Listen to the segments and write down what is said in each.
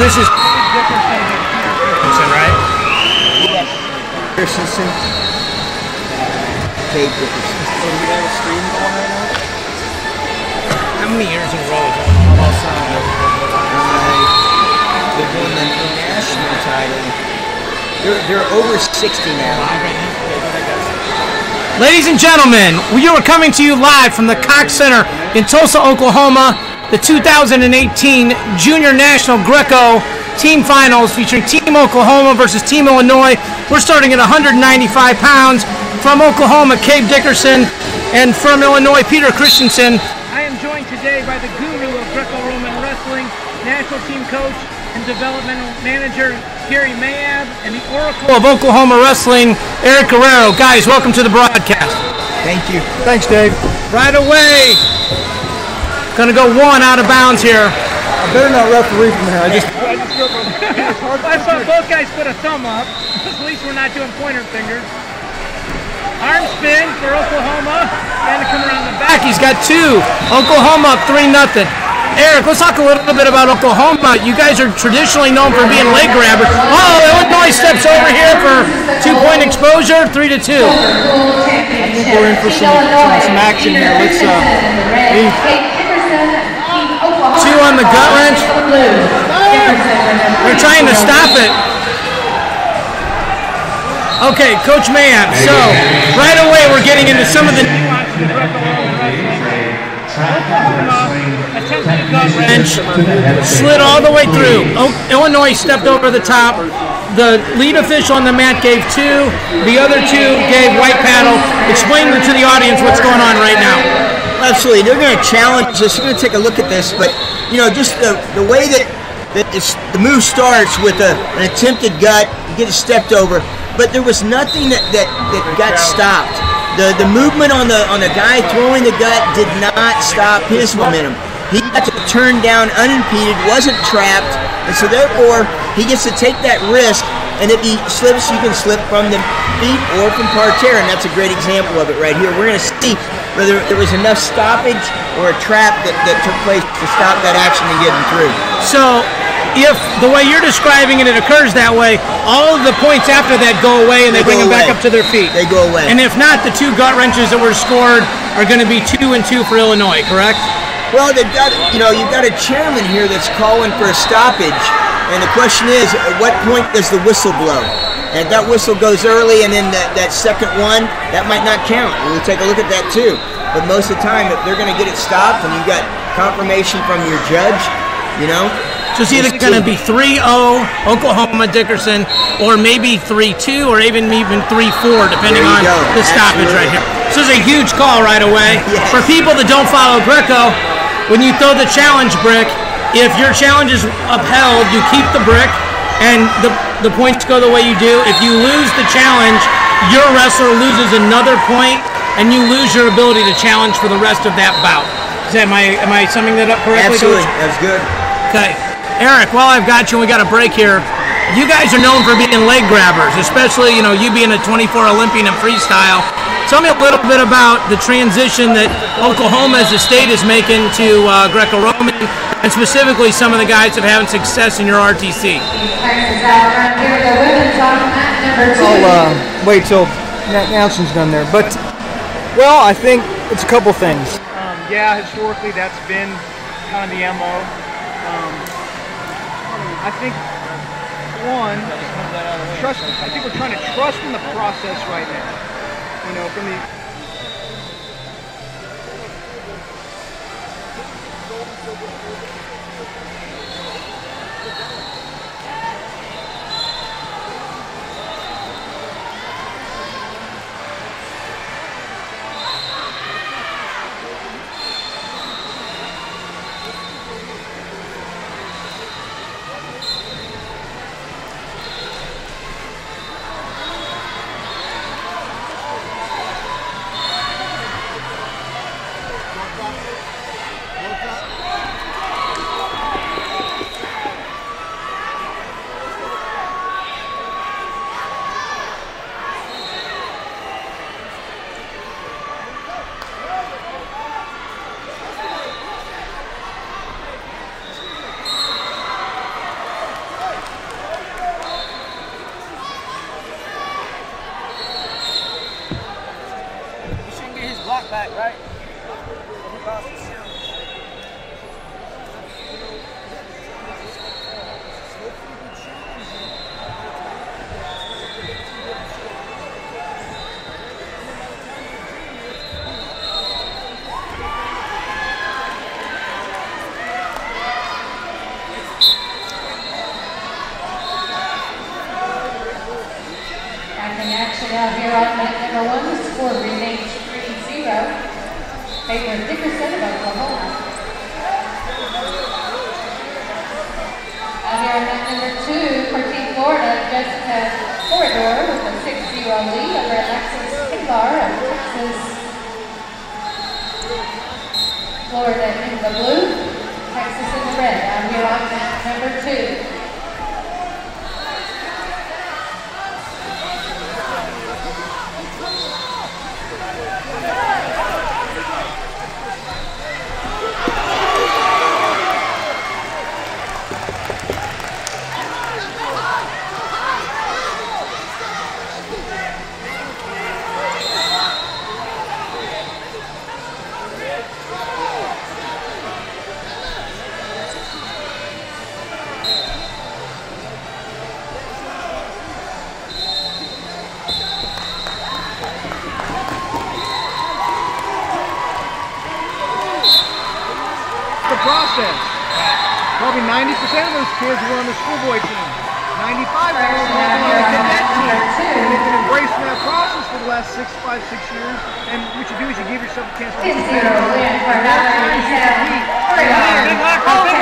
this is Christensen, right? Christensen. Cabe Dickerson. So do we have a stream going right now? How many years in a row is They're doing the national title. They're over 60 now. Ladies and gentlemen, we are coming to you live from the Cox Center in Tulsa, Oklahoma. The 2018 Junior National Greco Team Finals featuring Team Oklahoma versus Team Illinois. We're starting at 195 pounds. From Oklahoma, Cabe Dickerson, and from Illinois, Peter Christensen. I am joined today by the guru of Greco-Roman wrestling, national team coach and developmental manager Gary Mayab, and the oracle of Oklahoma wrestling, Eric Guerrero. Guys, welcome to the broadcast. Thank you. Thanks, Dave. Right away. Gonna go one out of bounds here. I better not referee from here. I saw both guys put a thumb up. At least we're not doing pointer fingers. Arm spin for Oklahoma. And to come around the back, he's got two. Oklahoma up 3-0. Eric, let's talk a little bit about Oklahoma. You guys are traditionally known for being leg grabbers. Oh, Illinois steps over here for 2-point exposure, 3-2. I think we're in for some action here. Let's two on the gut wrench. They're trying to stop it. Okay, Coach Mayab. So, right away we're getting into some of the nuances of Greco-Roman wrestling. Oklahoma attempted a gut wrench, slid all the way through. Illinois stepped over the top. The lead official on the mat gave 2. The other 2 gave white paddle. Explain to the audience what's going on right now. Absolutely. They're going to challenge us. We're going to take a look at this, but you know, just the way that the move starts with an attempted gut, you get it stepped over. But there was nothing that got stopped. The movement on the guy throwing the gut did not stop his momentum. He got to turn down unimpeded, wasn't trapped, and so therefore he gets to take that risk. And if he slips, you can slip from the feet or from parterre, and that's a great example of it right here. We're going to see whether there was enough stoppage or a trap that took place to stop that action and get him through. So, if the way you're describing it, it occurs that way, all of the points after that go away and they bring them back up to their feet. They go away. And if not, the 2 gut wrenches that were scored are going to be 2 and 2 for Illinois, correct? Well, they've got, you've got a chairman here that's calling for a stoppage, and the question is, at what point does the whistle blow? And if that whistle goes early, and then that second one, that might not count. We'll take a look at that too. But most of the time, if they're going to get it stopped, and you've got confirmation from your judge, So it's either going to be 3-0 Oklahoma Dickerson, or maybe 3-2, or even 3-4, depending on the stoppage right here. So it's a huge call right away. Yes. For people that don't follow Greco, when you throw the challenge brick, if your challenge is upheld, you keep the brick, and the points go the way you do. If you lose the challenge, your wrestler loses another point, and you lose your ability to challenge for the rest of that bout. Am I summing that up correctly? Absolutely, that's good. Okay. Eric, while I've got you, we got a break here. You guys are known for being leg grabbers, especially, you being a 24 Olympian in freestyle. Tell me a little bit about the transition that Oklahoma as a state is making to Greco-Roman, and specifically some of the guys that are having success in your RTC. I'll wait till Nelson's done there. But, well, I think it's a couple things. Yeah, historically that's been kind of the MO. I think, one, trust. I think we're trying to trust in the process right now. From the Out here on mat number 1, the score remains 3-0. Cabe Dickerson of Oklahoma. Out here on mat number 2 for Team Florida, Jessica Corridor with a 6-0 lead over Alexis Pilar of Texas. Florida in the blue, Texas in the red. Out here on mat number 2. Process. Probably 90% of those kids were on the schoolboy team. 95% were on the cadet team. And they've been embracing that process for the last 5, 6 years. And what you do is you give yourself a chance to get Big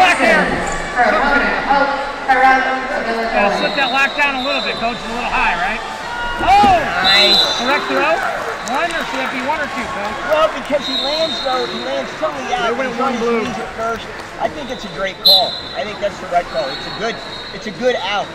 lock here. Gotta slip that lock down a little bit, Coach. It's a little high, right? Oh! Nice. Correct throw? One, or should that be 1 or 2, Coach? Well, because he lands totally out. They went He's on one his blue. knees at first. I think it's a great call. I think that's the right call. It's a good out.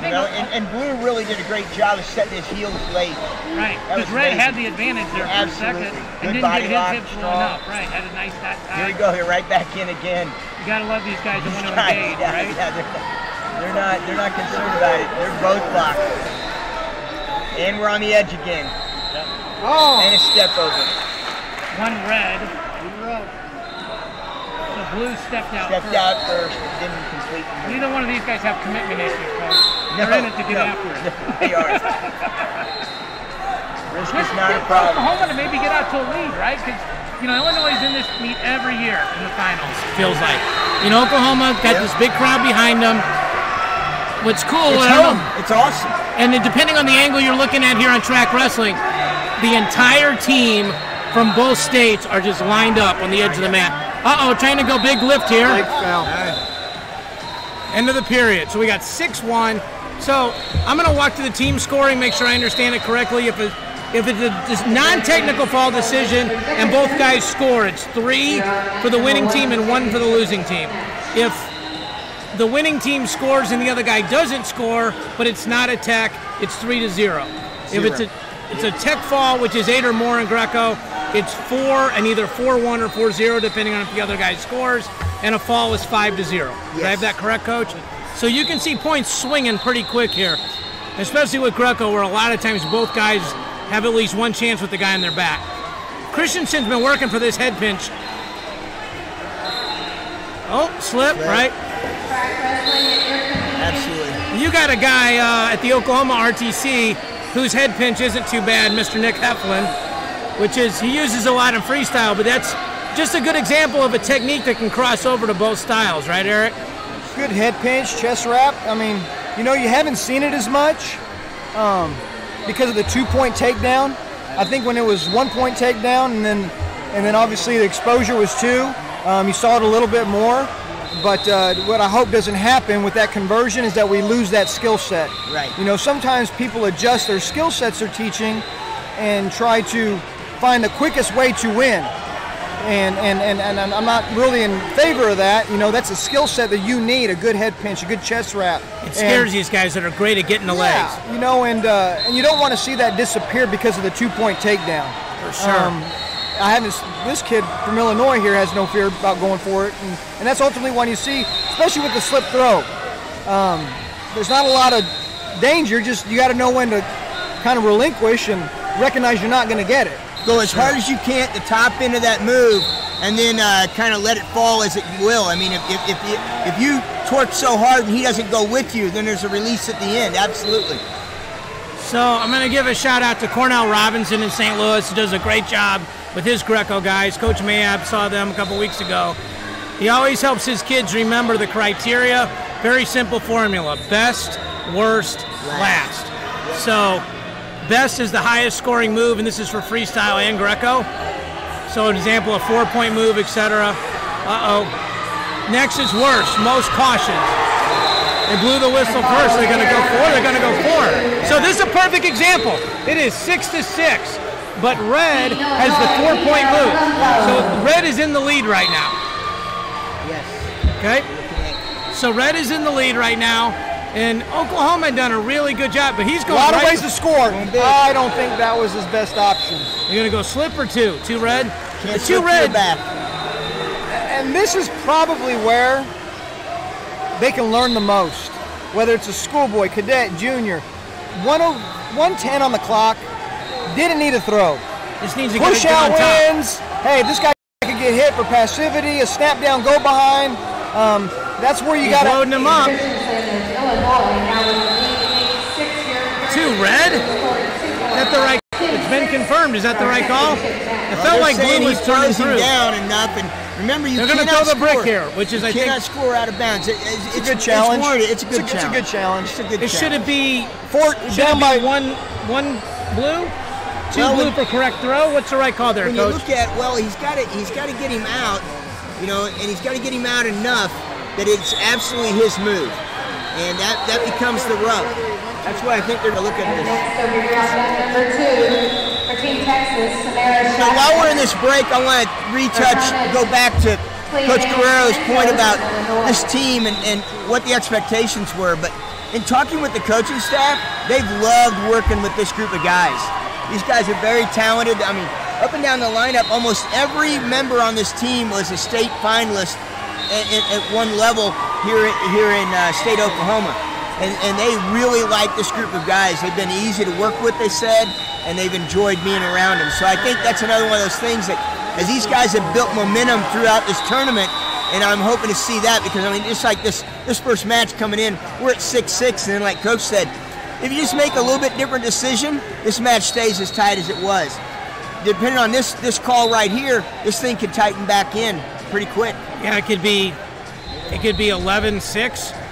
You know, and Blue really did a great job of setting his heels late. Right, That because was Red amazing. had the advantage there for a second Absolutely. and Good didn't body get lock, his hips strong. blowing up. Right, had a nice that time. Here we go. Here, right back in again. You got to love these guys that want to Guys, engage, yeah, right? yeah, they're not concerned about it. They're both blocked. And we're on the edge again. Oh! And a step over. One Red. So Blue stepped out Stepped first. out first, but didn't complete the move. Neither one of these guys have commitment issues, Coach. No, They're in it to get no, after it. They are. Risk is not a problem. Oklahoma to maybe get out to a lead, right? Because, you know, Illinois is in this meet every year in the finals, feels like. You know, Oklahoma got this big crowd behind them. What's cool, It's I don't home. know, It's awesome. and then depending on the angle you're looking at here on track wrestling, the entire team from both states are just lined up on the edge of the mat. Uh-oh, trying to go big lift here. Big foul. End of the period. So we got 6-1. So I'm going to walk to the team scoring, make sure I understand it correctly. If it's a non-technical foul decision and both guys score, it's 3 for the winning team and 1 for the losing team. If the winning team scores and the other guy doesn't score, but it's not a tech, it's 3-0. If it's a tech fall, which is 8 or more in Greco, it's 4 and either 4-1 or 4-0, depending on if the other guy scores, and a fall is 5-0. Did I have that correct, Coach? So you can see points swinging pretty quick here, especially with Greco, where a lot of times both guys have at least one chance with the guy on their back. Christensen's been working for this head pinch. Oh, slip, right? Absolutely. You got a guy at the Oklahoma RTC whose head pinch isn't too bad, Mr. Nick Heflin, which is, he uses a lot in freestyle, but that's just a good example of a technique that can cross over to both styles, right, Eric? Good head pinch, chest wrap. I mean, you know, you haven't seen it as much because of the 2-point takedown. I think when it was 1-point takedown and then obviously the exposure was 2, you saw it a little bit more. But what I hope doesn't happen with that conversion is that we lose that skill set. Right. You know, sometimes people adjust their skill sets they're teaching and try to find the quickest way to win. And I'm not really in favor of that. You know, that's a skill set that you need, a good head pinch, a good chest wrap. It scares these guys that are great at getting the legs. You know, and you don't want to see that disappear because of the 2-point takedown. For sure. This kid from Illinois here has no fear about going for it, and that's ultimately when you see, especially with the slip throw, there's not a lot of danger, just you got to know when to kind of relinquish and recognize you're not going to get it. Go as hard as you can at the top end of that move, and then kind of let it fall as it will. I mean, if you torque so hard and he doesn't go with you, then there's a release at the end. Absolutely. So I'm going to give a shout out to Cornell Robinson in St. Louis, who does a great job with his Greco guys. Coach Mayab saw them a couple weeks ago. He always helps his kids remember the criteria. Very simple formula: best, worst, last. So best is the highest scoring move, and this is for freestyle and Greco. So an example, a 4-point move, etc. Next is worst, most cautious. They blew the whistle first. They're going to go 4. They're going to go 4. So this is a perfect example. It is 6-6, but red has the 4-point move. So red is in the lead right now. Yes. Okay. So red is in the lead right now, and Oklahoma had done a really good job. But he's going a lot of right ways to score. I don't think that was his best option. You're going to go slip or 2? 2 red. Can't the 2 red back. And this is probably where they can learn the most, whether it's a schoolboy, cadet, junior. 110 on the clock, didn't need a throw. Just needs to push get out on top. wins. Hey, this guy could get hit for passivity, a snap down, go behind. That's where you got to loading him up. 2 red? Is that the right? It's been confirmed. Is that the right call? It felt like blue was turning through. Down enough, and remember, they're going to throw the brick here, which is I think cannot score out of bounds. It's a good challenge. It's a good challenge. Should it be down by one blue, 2 blue for correct throw? What's the right call there, when Coach? You look at he's got to get him out, and he's got to get him out enough that it's absolutely his move, and that becomes the rub. That's why I think they're going to look at this. Number 2 for Team Texas, Samara. So while we're in this break, I want to go back to Coach Guerrero's point about this team and what the expectations were. But in talking with the coaching staff, they've loved working with this group of guys. These guys are very talented. I mean, up and down the lineup, almost every member on this team was a state finalist at one level here in state Oklahoma. And they really like this group of guys. They've been easy to work with, they said, and they've enjoyed being around them. So I think that's another one of those things that, as these guys have built momentum throughout this tournament, and I'm hoping to see that because, I mean, just like this first match coming in, we're at 6-6, and then like Coach said, if you just make a little bit different decision, this match stays as tight as it was. Depending on this call right here, this thing could tighten back in pretty quick. Yeah, it could be 11-6.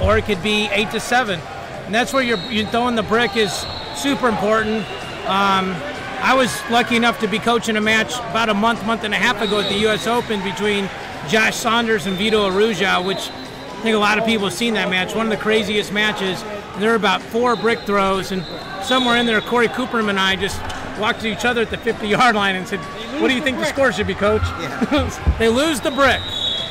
Or it could be 8-7, and that's where you're throwing the brick is super important. I was lucky enough to be coaching a match about a month and a half ago at the U.S. Open between Josh Saunders and Vito Arujau, which I think a lot of people have seen that match. One of the craziest matches. And there were about 4 brick throws, and somewhere in there, Corey Cooperman and I just walked to each other at the 50-yard line and said, "What do you think the score should be, Coach?" Yeah. They lose the brick.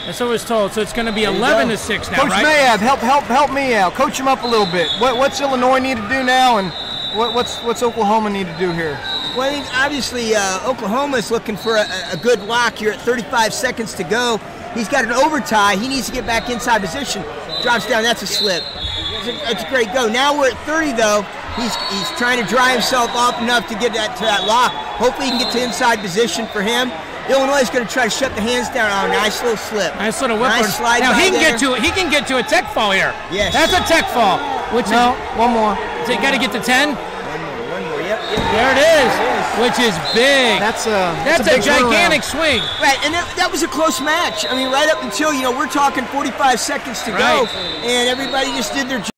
That's what I was told. So it's going to be 11-6 now, Coach right? Mayab, help me out. Coach him up a little bit. What's Illinois need to do now, and what's Oklahoma need to do here? Well, I think obviously Oklahoma is looking for a good lock here at 35 seconds to go. He's got an overtie. He needs to get back inside position. Drops down. That's a slip. It's a great go. Now we're at 30 though. He's trying to dry himself off enough to get to that lock. Hopefully he can get to inside position for him. Illinois is going to try to shut the hands down. Oh, nice little slip. Nice little whip. Nice slide. Now he can get to a tech fall here. Yes. That's a tech fall. Which no, one more. So you got to get to 10. One more. Yep. There it is. Which is big. That's a gigantic swing. Right, and that was a close match. I mean, right up until we're talking 45 seconds to go, and everybody just did their job.